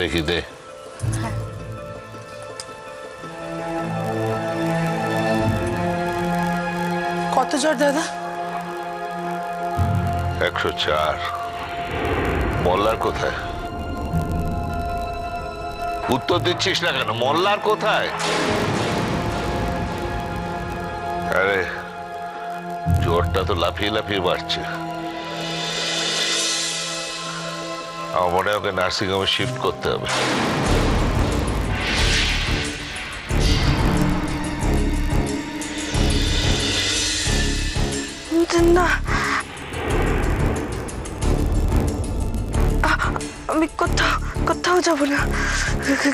দেখি দে। কত জ্বর দাদা? 104। মল্লার কোথায়? উত্তর দিচ্ছিস না কেন? মল্লার কোথায়? আরে জ্বরটা তো লাফিয়ে লাফিয়ে বাড়ছে। আমার মনে হয় ওকে নার্সিং হোমে শিফট করতে হবে। না, আমি কোথাও কোথাও যাবো না।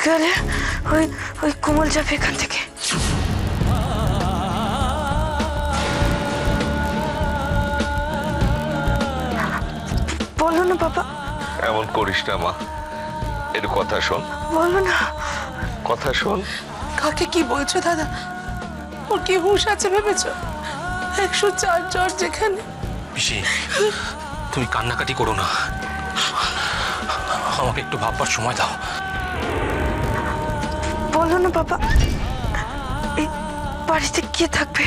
গেলে ওই ওই কোমল যাবে এখান থেকে। বলো না বাবা। এমন করিস না মা, একটু কথা শোন। বলো না। কথা শোন। কাকে কি বলছো দাদা? ওর কি হুঁশ আছে ভেবেছো? 104 জ্বর যেখানে। পিসি, তুমি কান্নাকাটি করো না, আমাকে একটু ভাববার সময় দাও। বলো না বাবা, এই বাড়িতে কে থাকবে?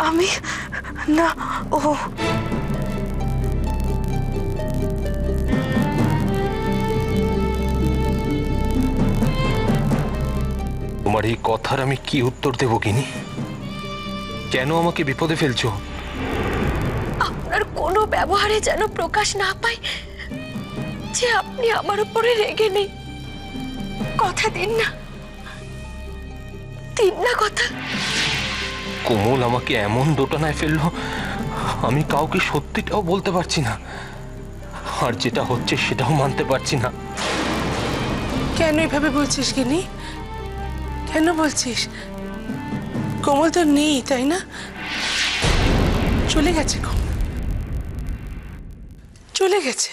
আমি না ও। তোমার এই কথার আমি কি উত্তর দেবো গিনি? কেন আমাকে বিপদে ফেলছো? আপনার কোনো ব্যবহারে যেন প্রকাশ না পায় যে আপনি আমার উপরে রেগে নেই। কথা দিন না, দিন না কথা। কোমল আমাকে এমন দোটানায় ফেললো, আমি কাউকে সত্যিটাও বলতে পারছি না, আর যেটা হচ্ছে সেটাও মানতে পারছি না। কেন এভাবে বলছিস গিনি? কেন বলছিস? কোমল তো নেই, তাই না? চলে গেছে কোমল, চলে গেছে।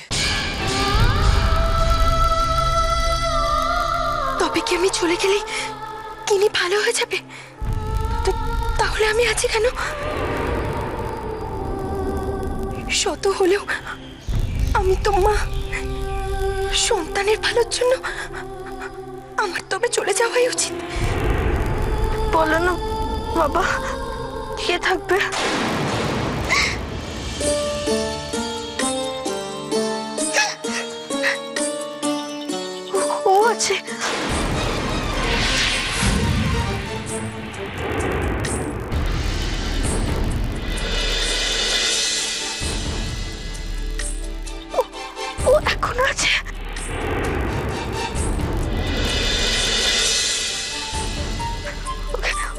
তবে কি আমি চলে গেলেই কিনি ভালো হয়ে যাবে? তাহলে আমি আছি কেন? শত হলেও আমি তো মা। সন্তানের ভালোর জন্য আমার তবে চলে যাওয়াই উচিত। বলো না বাবা, কে থাকবে? ও আছে। ও এখনো আছে।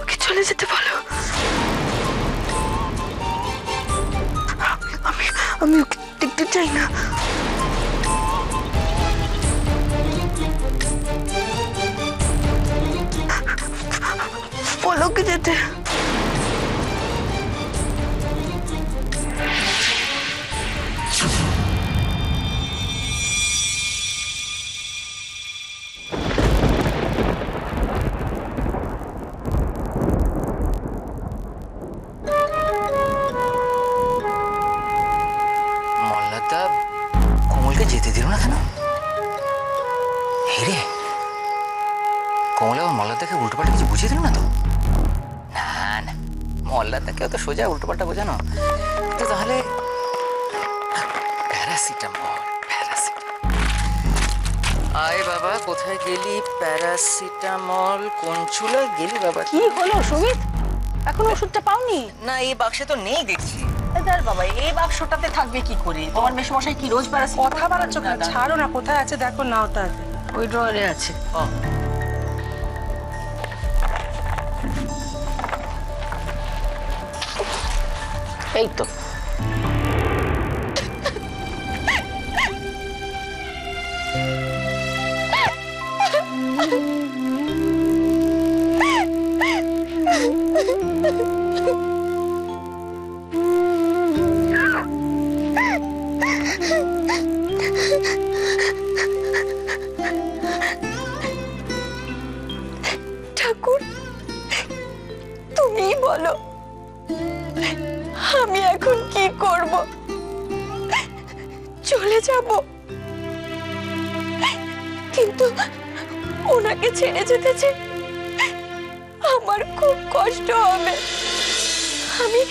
ওকে চলে যেতে বলো। আমি ওকে দেখতে চাই না। বলো ওকে যেতে। মল্লাদা কোমলকে যেতে দিল না কেন? হেরে কমল আবার মল্লাদাকে উল্টোপাল্টা কিছু বুঝিয়ে দিল না তো? না না, মল্লাদাকে অত সোজা উল্টোপাল্টা বোঝানো তো তাহলে প্যারাসিটামল। আয় বাবা, কোথায় গেলি? প্যারাসিটামল কোন চুলায় গেলি বাবা? কি হলো সুমিত, এখন ওষুধটা পাওনি? না, এই বাক্সে তো নেই দেখছি। এদার বাবা, এই বাক্সটাতে থাকবে কি করে? তোমার মেশমশাই কি রোজ প্যারাসিটামল? কথা বাড়াচ্ছ কেন? ছাড়ো না, কোথায় আছে দেখো, নাও তার। ওই ড্রয়ারে আছে। ও, এই তো। ঠাকুর, তুমিই বলো আমি এখন কি করব? চলে যাব? কিন্তু ওনাকে ছেড়ে যেতে যে আমার খুব কষ্ট হবে। আমি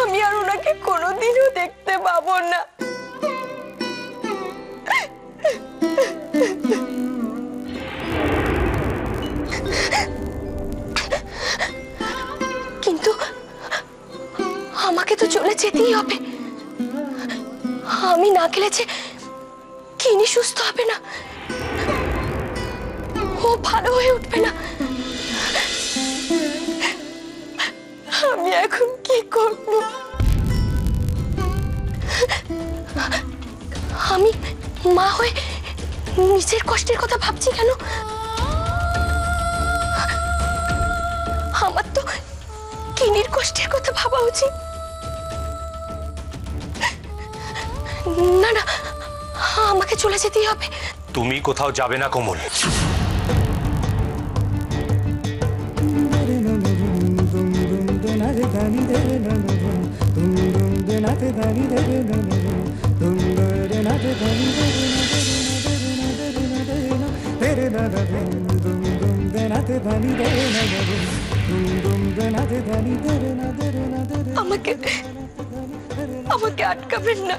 আমি আর ওনাকে কোনোদিনও দেখতে পাবো না। কিন্তু আমাকে তো চলে যেতেই হবে। আমি না গেলে যে কিনি সুস্থ হবে না, ও ভালো হয়ে উঠবে না। আমি এখন কি করব? আমি মা হয়ে নিজের কষ্টের কথা ভাবছি কেন? আমার তো কিনির কষ্টের কথা ভাবা উচিত। না না, আমাকে চলে যেতেই হবে। তুমি কোথাও যাবে না কোমল। আমাকে আমাকে আটকাবেন না,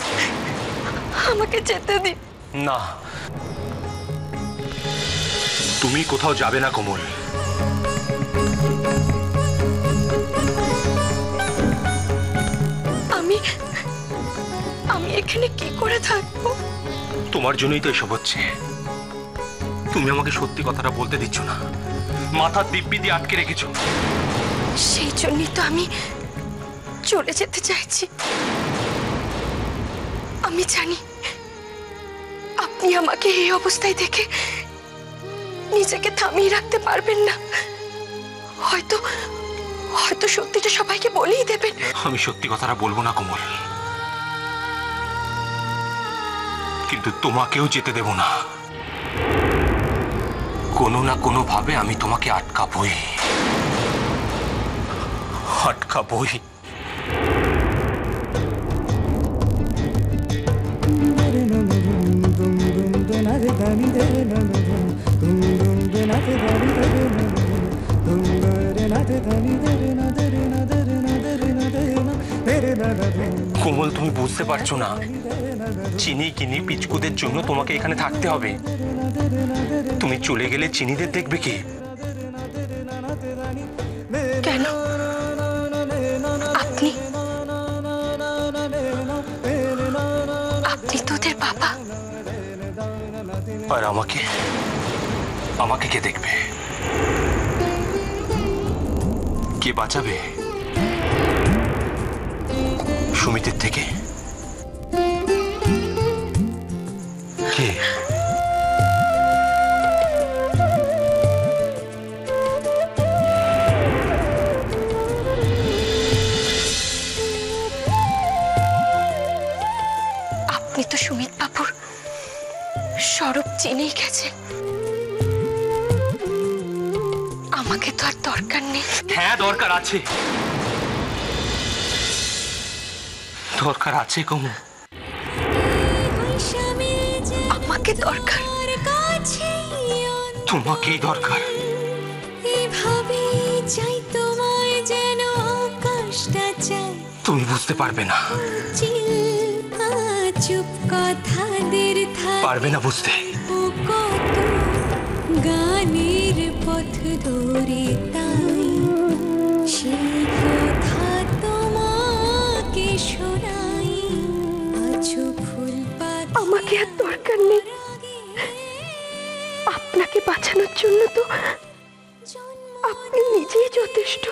আমাকে যেতে দিন। না, তুমি কোথাও যাবে না কোমল। আমি আমি এখানে কি করে থাকবো? তোমার জন্যই তো এসব হচ্ছে। তুমি আমাকে সত্যি কথাটা বলতে দিচ্ছ না, মাথার দিব্যি দিয়ে আটকে রেখেছো। সেই জন্যই তো আমি চলে যেতে চাইছি। আমি জানি আপনি আমাকে এই অবস্থায় দেখে নিজেকে থামিয়ে রাখতে পারবেন না। হয়তো হয়তো সত্যিটা সবাইকে বলেই দেবেন। আমি সত্যি কথাটা বলবো না কোমল, কিন্তু তোমাকেও যেতে দেব না। কোনো না কোনো ভাবে আমি তোমাকে আটকাবই। কোমল, তুমি বুঝতে পারছো না, চিনি কিনি পিচকুদের জন্য তোমাকে এখানে থাকতে হবে। তুমি চলে গেলে চিনিদের দেখবে কি? কেন? আপনি আপনি তোদের বাবা। আর আমাকে আমাকে কে দেখবে? কে বাঁচাবে সুমিতের থেকে? কে? আপনি তো সুমিত বাবুর স্বরূপ চিনেই গেছেন। আমাকে তো আর দরকার নেই। হ্যাঁ, দরকার আছে, দরকার আছে কোমল। আমাকে দরকার, তোমাকেই দরকার। তুমি বুঝতে পারবে না, পারবে না বুঝতে। গানের পথ ধরে তাই সেই কথা তোমাকে শোনাই। আছো ফুল পাখি, আমাকে আর দরকার নেই। আপনাকে বাঁচানোর জন্য তো আপনি নিজেই যথেষ্ট।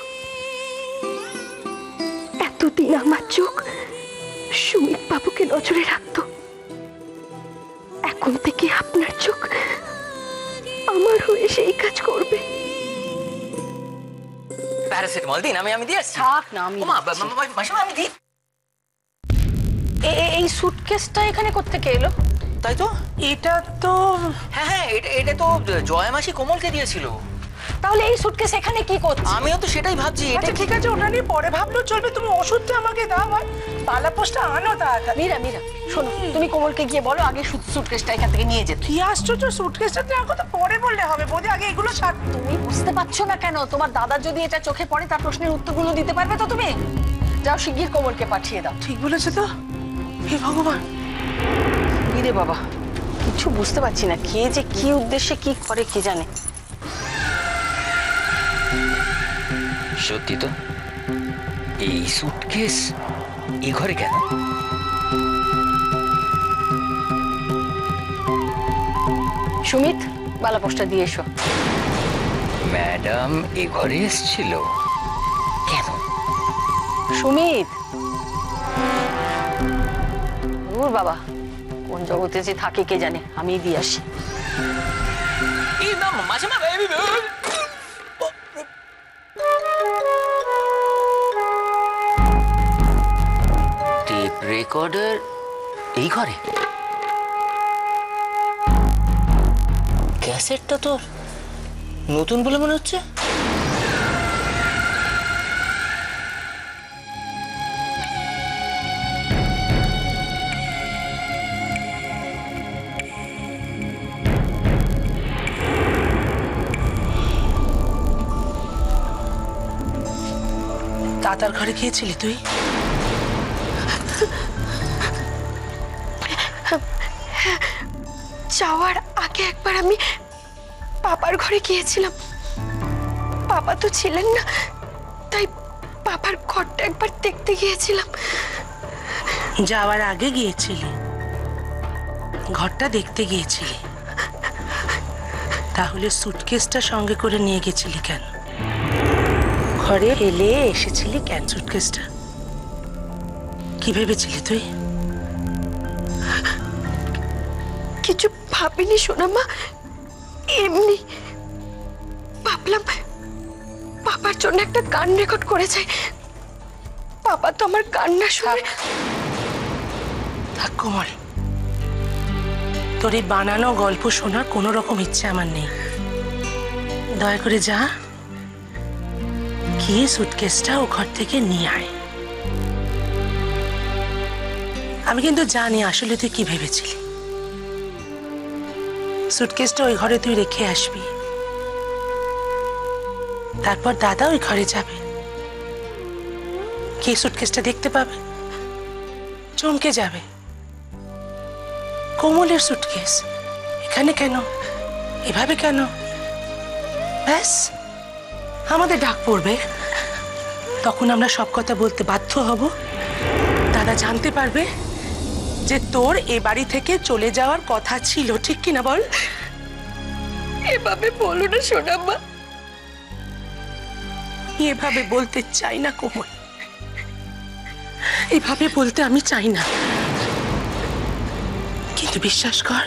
এতদিন আমার চোখ সুমিত বাবুকে নজরে রাখতো, এখন থেকে আপনার চোখ আমার হয়ে সেই কাজ করবে। প্যারাসিটামল দিন, আমি দিয়ে আসছি। থাক না, আমি ওমা, মাসিমা আমি দিই। এই সুটকেসটা এখানে কোত্থেকে এলো? তাই তো, এটা তো হ্যাঁ, এটা তো জয়া মাসি কোমলকে দিয়েছিল। তাহলে এই সুটকেস এখানে কি করছে? আমিও তো সেটাই ভাবছি। এটা আচ্ছা ঠিক আছে, ওটা নিয়ে পরে ভাবলেও চলবে। তুমি ওষুধটা আমাকে দাও আর বালাপোষটা আনো তাড়াতাড়ি। মীরা মীরা শোনো, তুমি কোমলকে গিয়ে বলো আগে সুটকেসটা এখান থেকে নিয়ে যেতে। কি আশ্চর্য, সুটকেসটা দেখো তো পরে বললে হবে বৌদি, আগে এগুলো ছাড়। তুমি বুঝতে পারছো না কেন? তোমার দাদার যদি এটা চোখে পড়ে তার প্রশ্নের উত্তরগুলো দিতে পারবে তো তুমি? যাও শিগগির কোমলকে পাঠিয়ে দাও। ঠিক বলেছো তো। হে ভগবান, ইরে বাবা, কিছু বুঝতে পারছি না, কে যে কি উদ্দেশ্যে কি করে কে জানে। সত্যি তো, এই সুটকেস এই ঘরে কেন? সুমিত, বালাপোষটা দিয়ে এসো। ম্যাডাম এ ঘরে এসেছিল কেন? সুমিত, ওর বাবা কোন জগতে যে থাকে কে জানে, আমি দিয়ে আসি। টেপ রেকর্ডার এই ঘরে? ক্যাসেটটা তো নতুন বলে মনে হচ্ছে। দাদার ঘরে গিয়েছিলি তুই? যাওয়ার আগে একবার আমি পাপার ঘরে গিয়েছিলাম। পাপা তো ছিলেন না, তাই পাপার ঘরটা একবার দেখতে গিয়েছিলাম। যাওয়ার আগে গিয়েছিলি, ঘরটা দেখতে গিয়েছিলি, তাহলে সুটকেসটা সঙ্গে করে নিয়ে গেছিলি কেন? ঘরে এলে এসেছিলি কেন সুটকেসটা? কি ভেবেছিলি তুই? কিছু ভাবিনি সোনামা, এমনি ভাবলাম পাপার জন্য একটা গান রেকর্ড করে যাই। পাপা তো আমার কান্না শুনে। থাক কোমল, তোর এই বানানো গল্প শোনার কোনো রকম ইচ্ছে আমার নেই। দয়া করে যা, গিয়ে সুটকেসটা ও ঘর থেকে নিয়ে আয়। আমি কিন্তু জানি আসলে তুই কি ভেবেছিলি। সুটকেসটা ওই ঘরে তুই রেখে আসবি, তারপর দাদা ওই ঘরে যাবে, কি সুটকেসটা দেখতে পাবে, চমকে যাবে। কোমলের সুটকেস এখানে কেন, এভাবে কেন? ব্যাস আমাদের ডাক পড়বে, তখন আমরা সব কথা বলতে বাধ্য হব। দাদা জানতে পারবে যে তোর এ বাড়ি থেকে চলে যাওয়ার কথা ছিল, ঠিক কিনা বল? এভাবে বলো না সোনামা। এভাবে বলতে চাই না কোমল, এভাবে বলতে আমি চাই না, কিন্তু বিশ্বাস কর,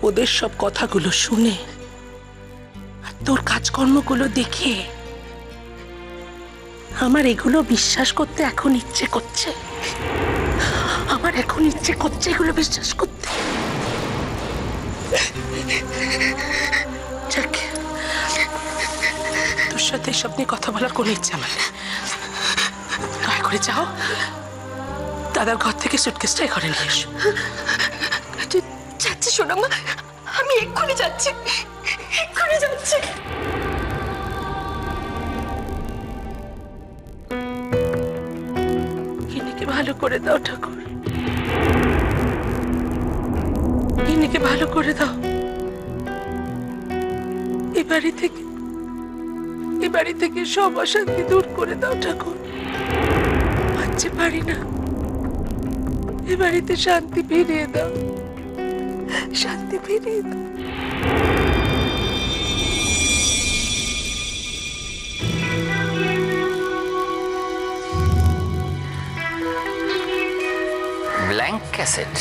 ওদের সব কথাগুলো শুনে আর তোর কাজকর্মগুলো দেখে আমার এগুলো বিশ্বাস করতে এখন ইচ্ছে করছে। আমার এখন ইচ্ছে করছে এগুলো বিশ্বাস করতে। যাক, তোর সাথে এসব নিয়ে কথা বলার কোনো ইচ্ছে আমার নেই। দয়া করে যাও, দাদার ঘর থেকে সুটকেসটা ঘরে নিয়ে এসো। যাচ্ছি সোনামা, আমি এক্ষুনি যাচ্ছি, এক্ষুনি যাচ্ছি। ইনিকে ভালো করে দাও ঠাকুর, ইনিকে ভালো করে দাও। এ বাড়ি থেকে সব অশান্তি দূর করে দাও ঠাকুর। পারতে পারি না, এ বাড়িতে শান্তি ফিরিয়ে দাও, শান্তি ফিরিয়ে দাও। ব্ল্যাঙ্ক ক্যাসেট,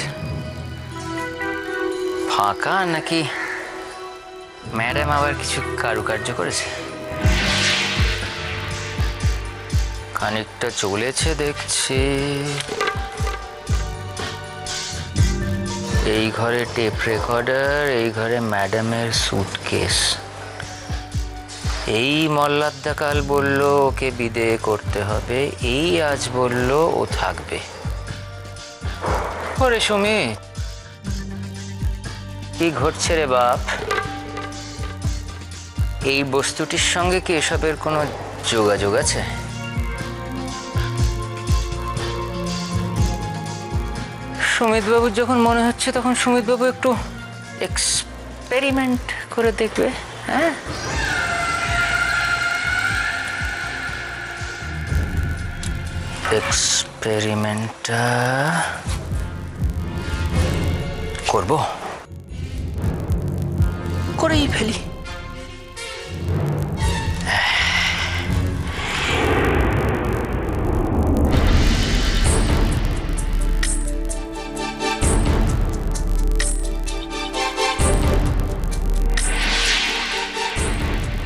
ফাঁকা নাকি ম্যাডাম আবার কিছু কারুকার্য করেছে? খানিকটা চলেছে দেখছি। এই ঘরে টেপ রেকর্ডার, এই ঘরে ম্যাডামের সুটকেস। এই মল্লাদ্দা কাল বলল ওকে বিদেয় করতে হবে, এই আজ বলল ও থাকবে। ওরে সুমিত, কি ঘটছে রে বাপ? এই বস্তুটির সঙ্গে কি এসবের কোনো যোগাযোগ আছে? সুমিতবাবুর যখন মনে হচ্ছে তখন সুমিতবাবু একটু এক্সপেরিমেন্ট করে দেখবে। হ্যাঁ, এক্সপেরিমেন্টটা করব, করেই ফেলি।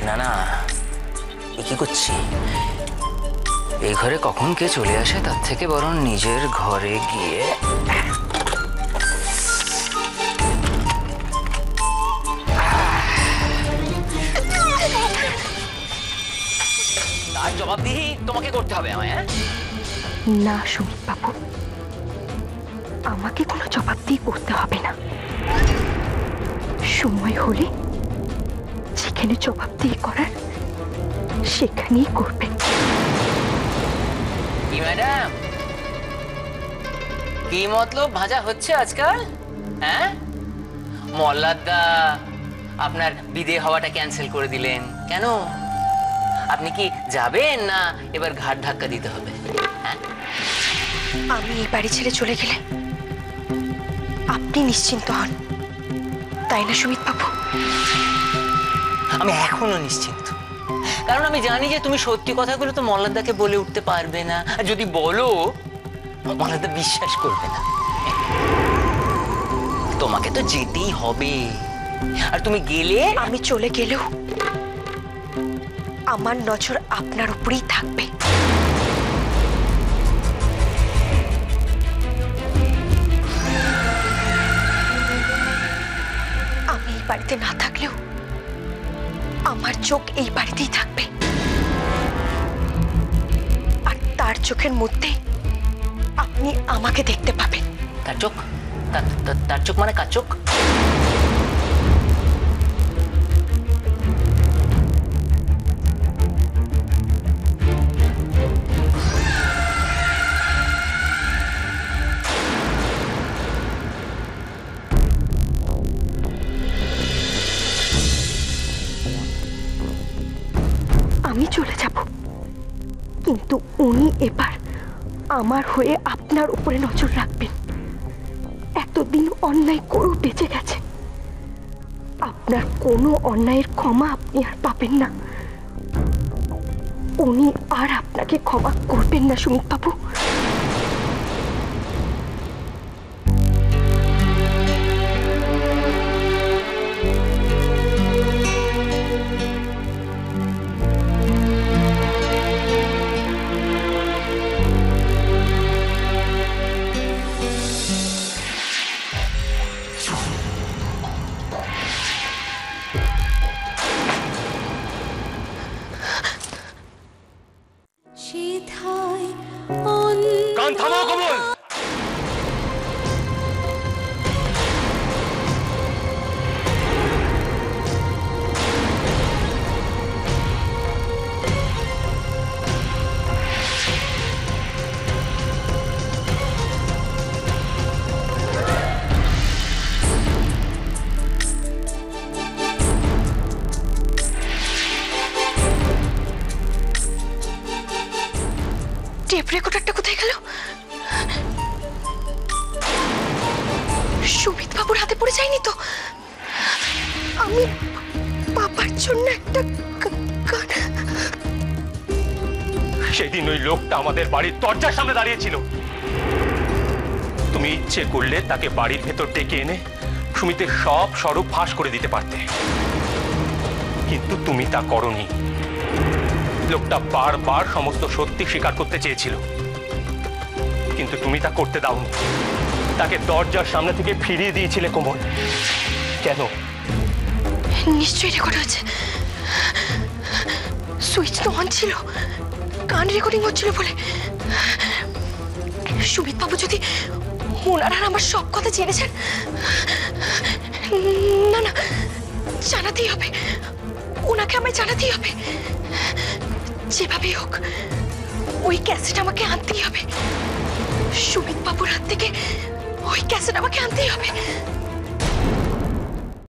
না না, এ কি করছি? এই ঘরে কখন কে চলে আসে তার থেকে বরং নিজের ঘরে গিয়ে তার জবাবদিহি তোমাকে করতে হবে আমায়। হ্যাঁ না সুমিত বাবু, আমাকে কোনো জবাবদিহি করতে হবে না। সময় হলে যেখানে জবাবদিহি করার সেখানেই করবেন। কি ম্যাডাম, কি মতলব ভাজা হচ্ছে আজকাল? হ্যাঁ, মল্লাদ্দা আপনার বিদেয় হওয়াটা ক্যান্সেল করে দিলেন কেন? আপনি কি যাবেন না এবার ঘাট ধাক্কা দিতে হবে? হ্যাঁ, আমি এই বাড়ি ছেড়ে চলে গেলে আপনি নিশ্চিন্ত হন, তাই না সুমিত বাবু? আমি এখনো নিশ্চিন্ত, কারণ আমি জানি যে তুমি সত্যি কথাগুলো তো মল্লাদ্দাকে বলে উঠতে পারবে না, আর যদি বলো মল্লাদ্দা বিশ্বাস করবে না। তোমাকে তো যেতেই হবে, আর তুমি গেলে আমি চলে গেলেও আমার নজর আপনার উপরেই থাকবে। আমি এই বাড়িতে না থাকলেও আমার চোখ এই বাড়িতেই থাকবে, আর তার চোখের মধ্যে আপনি আমাকে দেখতে পাবেন। তার চোখ? তার চোখ মানে কার চোখ? আমি চলে যাব, কিন্তু উনি এবার আমার হয়ে আপনার উপরে নজর রাখবেন। এতদিন অন্যায় করেও বেঁচে গেছে, আপনার কোনো অন্যায়ের ক্ষমা আপনি আর পাবেন না। উনি আর আপনাকে ক্ষমা করবেন না সুমিত বাবু। সেথায় কান থামাও কমল। টেপ রেকর্ডারটা কোথায় গেল? সুমিত বাবুর হাতে পড়ে যায়নি তো? আমি বাবার জন্য একটা গান। সেদিন ওই লোকটা আমাদের বাড়ির দরজার সামনে দাঁড়িয়েছিল। তুমি ইচ্ছে করলে তাকে বাড়ির ভেতর ডেকে এনে সুমিতের সব স্বরূপ ফাঁস করে দিতে পারতে, কিন্তু তুমি তা করনি। লোকটা বারবার সমস্ত সত্যি স্বীকার করতে চেয়েছিল, কিন্তু তুমি তা করতে দাওনি। তাকে দরজার সামনে থেকে ফিরিয়ে দিয়েছিলে কোমল। কেন? নিশ্চয়ই রেকর্ড হয়েছে। সুইচ তো অন ছিল, গান রেকর্ডিং হচ্ছিল বলে। সুমিত বাবু যদি ওনারা আমার সব কথা জেনেছেন, না না, জানাতেই হবে, ওনাকে আমায় জানাতেই হবে। যেভাবেই হোক ওই ক্যাসেট আমাকে আনতেই হবে। সুমিত বাবুর হাত থেকে ওই ক্যাসেট আমাকে আনতেই হবে।